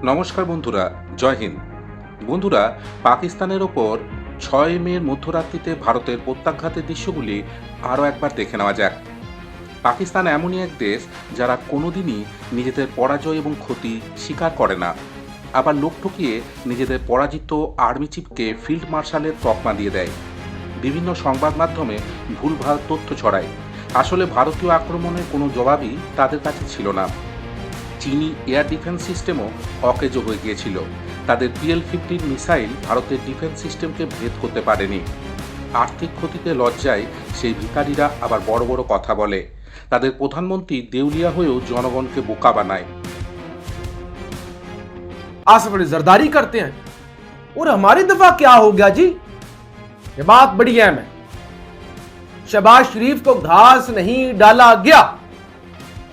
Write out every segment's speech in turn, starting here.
নমস্কার বন্ধুরা, জয় হিন্দ। বন্ধুরা, পাকিস্তানের ওপর 6 মের মধ্যরাত্রিতে ভারতের প্রত্যাঘাতের দৃশ্যগুলি আরও একবার দেখে নেওয়া যাক। পাকিস্তান এমনই এক দেশ যারা কোনোদিনই নিজেদের পরাজয় এবং ক্ষতি স্বীকার করে না, আবার লোক ঠকিয়ে নিজেদের পরাজিত আর্মি চিফকে ফিল্ড মার্শালের তকমা দিয়ে দেয়। বিভিন্ন সংবাদ মাধ্যমে ভুলভাল তথ্য ছড়ায়। আসলে ভারতীয় আক্রমণের কোনো জবাবই তাদের কাছে ছিল না। চীনি এয়ার ডিফেন্স সিস্টেমও অকেজো হয়ে গিয়েছিল। তাদের PL-15 মিসাইল ভারতের ডিফেন্স সিস্টেমকে ভেদ করতে পারেনি। আর্থিক ক্ষতিতে লজ্জায় সেই ভিখারিরা আবার বড় বড় কথা বলে। তাদের প্রধানমন্ত্রী দেউলিয়া হয়েও জনগণকে বোকা বানায়। आसिफ अली जरदारी करते हैं और हमारी दफा क्या हो गया जी। ये बात बड़ी अहम है। शहबाज शरीफ को घास नहीं डाला गया।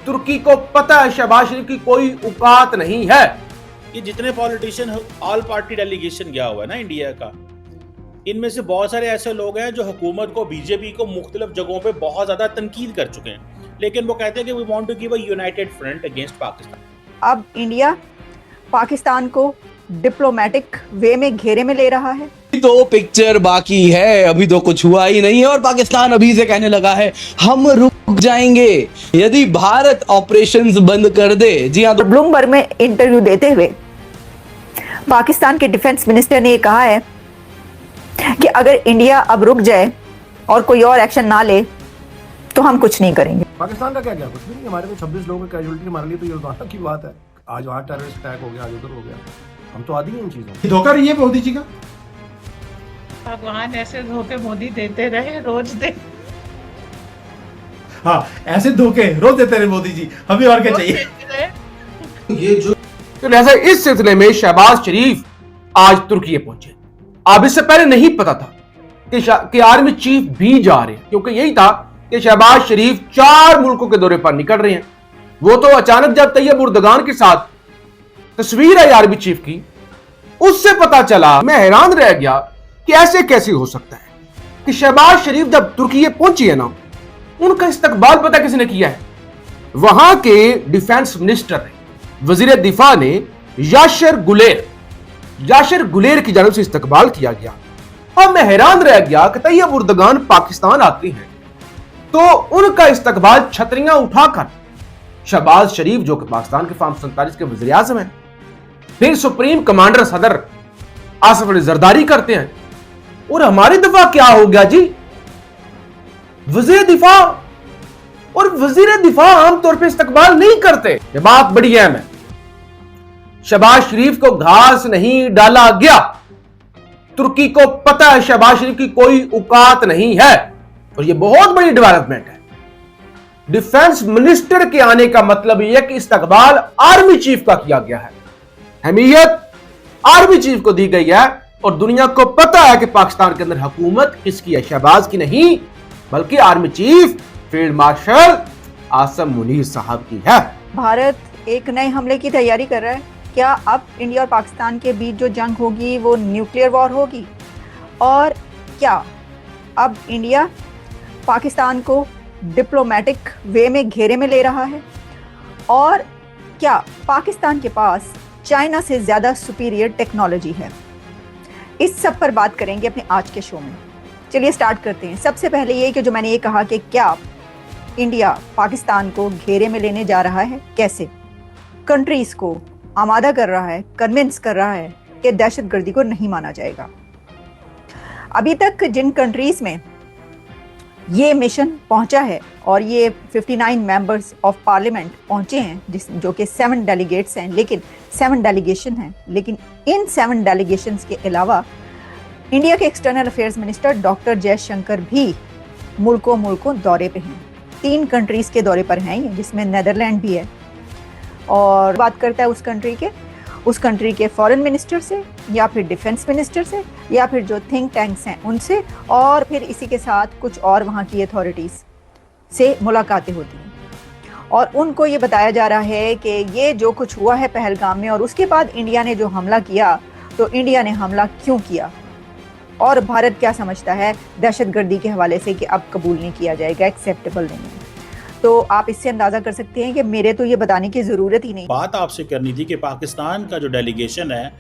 तुर्की को पता है शहबाज शरीफ की कोई औकात नहीं है। ये जितने पॉलिटिशियन ऑल पार्टी डेलीगेशन गया हुआ है ना इंडिया का, इनमें से बहुत सारे ऐसे लोग हैं जो हुकूमत को, बीजेपी को मुख्तलिफ जगहों पे बहुत ज्यादा तनकीद कर चुके हैं, लेकिन वो कहते हैं कि we want to give a united front against Pakistan. अब इंडिया पाकिस्तान को डिप्लोमेटिक वे में घेरे में ले रहा है। तो पिक्चर बाकी है, अभी तो कुछ हुआ ही नहीं है और पाकिस्तान अभी से कहने लगा है हम रुक जाएंगे यदि भारत ऑपरेशंस बंद कर दे। जी हाँ, तो ब्लूमबर्ग में इंटरव्यू देते हुए पाकिस्तान के डिफेंस मिनिस्टर ने ये कहा है कि अगर इंडिया अब रुक जाए और कोई और एक्शन ना ले तो हम कुछ नहीं करेंगे। पाकिस्तान का क्या गया, कुछ भी नहीं। हमारे तो 26 लोगों की कैजुअलिटी हमारे लिए तो ये रोजाना की बात है। आज वहाँ टेररिस्ट अटैक हो गया, आज उधर हो गया। हम तो आदी हैं इन चीजों। धोखा रही है मोदी जी का। भगवान ऐसे धोखे मोदी देते रहे, रोज दे। हाँ, ऐसे धोखे रोज देते रहे मोदी जी, हमें और क्या चाहिए। ये जो तो लिहाजा इस सिलसिले में शहबाज शरीफ आज तुर्की पहुंचे। अब इससे पहले नहीं पता था कि आर्मी चीफ भी जा रहे हैं, क्योंकि यही था कि शहबाज शरीफ 4 मुल्कों के दौरे पर निकल रहे हैं। वो तो अचानक जब तैयब उर्दगान के साथ तस्वीर आई आर्मी चीफ की, उससे पता चला। मैं हैरान रह गया कि ऐसे कैसे हो सकता है कि शहबाज शरीफ जब तुर्की पहुंची है ना, उनका इस्तकबाल पता किसने किया है? वहां के डिफेंस मिनिस्टर ने, वजीर दिफा ने याशिर गुलेर की जानब से इस्तकबाल किया गया। और मैं हैरान रह गया कि तैयब उर्दगान पाकिस्तान आते हैं तो उनका इस्तकबाल छतरियां उठाकर शहबाज शरीफ जो कि पाकिस्तान के फार्म 47 के वज़ीर आज़म हैं, फिर सुप्रीम कमांडर सदर आसिफ अली जरदारी करते हैं। और हमारी दफा क्या हो गया जी। वज़ीर दिफा और वज़ीर दिफा आमतौर पर इस्तकबाल नहीं करते। यह बात बड़ी अहम है। शहबाज शरीफ को घास नहीं डाला गया। तुर्की को पता है शहबाज शरीफ की कोई औकात नहीं है। और यह बहुत बड़ी डेवलपमेंट है। डिफेंस मिनिस्टर के आने का मतलब यह है कि इस्तकबाल आर्मी चीफ का किया गया है। अहमियत आर्मी चीफ को दी गई है और दुनिया को पता है कि पाकिस्तान के अंदर हुकूमत किसकी है, शहबाज की नहीं बल्कि army chief field marshal Asim Munir साहब की है। भारत एक नए हमले की तैयारी कर रहा है। क्या अब इंडिया और पाकिस्तान के बीच जो जंग होगी वो न्यूक्लियर वॉर होगी? और क्या अब इंडिया पाकिस्तान को डिप्लोमेटिक वे में घेरे में ले रहा है? और क्या पाकिस्तान के पास चाइना से ज़्यादा सुपीरियर टेक्नोलॉजी है? इस सब पर बात करेंगे अपने आज के शो में। चलिए स्टार्ट करते हैं। सबसे पहले ये कि जो मैंने ये कहा कि क्या इंडिया पाकिस्तान को घेरे में लेने जा रहा है, कैसे कंट्रीज़ को आमादा कर रहा है, कन्विंस कर रहा है कि दहशतगर्दी को नहीं माना जाएगा। अभी तक जिन कंट्रीज़ में ये मिशन पहुंचा है और ये 59 मेंबर्स ऑफ पार्लियामेंट पहुंचे हैं, जो कि 7 डेलीगेट्स हैं, लेकिन 7 डेलीगेशन हैं, लेकिन इन 7 डेलीगेशंस के अलावा इंडिया के external affairs minister doctor Jaishankar भी मुल्कों दौरे पे हैं। 3 कंट्रीज़ के दौरे पर हैं, जिसमें नीदरलैंड भी है। और बात करता है उस कंट्री के फॉरेन मिनिस्टर से, या फिर डिफेंस मिनिस्टर से, या फिर जो थिंक टैंक्स हैं उनसे, और फिर इसी के साथ कुछ और वहाँ की अथॉरिटीज़ से मुलाकातें होती हैं। और उनको ये बताया जा रहा है कि ये जो कुछ हुआ है पहलगाम में, और उसके बाद इंडिया ने जो हमला किया, तो इंडिया ने हमला क्यों किया और भारत क्या समझता है दहशतगर्दी के हवाले से कि अब कबूल नहीं किया जाएगा, एक्सेप्टेबल नहीं है। तो आप इससे अंदाजा कर सकते हैं कि मेरे तो ये बताने की जरूरत ही नहीं। बात आपसे करनी थी कि पाकिस्तान का जो डेलीगेशन है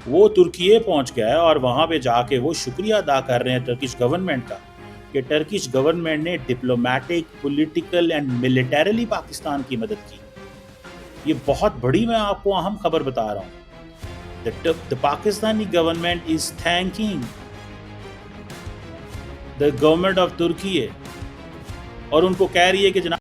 वो तुर्की पहुंच गया है और वहां पे जाके वो शुक्रिया अदा कर रहे हैं टर्किश गवर्नमेंट का कि टर्किश गवर्नमेंट ने diplomatic, political and militarily Pakistan की मदद की। ये बहुत बड़ी मैं आपको अहम खबर बता रहा हूँ। The Pakistani government is thanking the government of Turkey और उनको कह रही है कि जनाब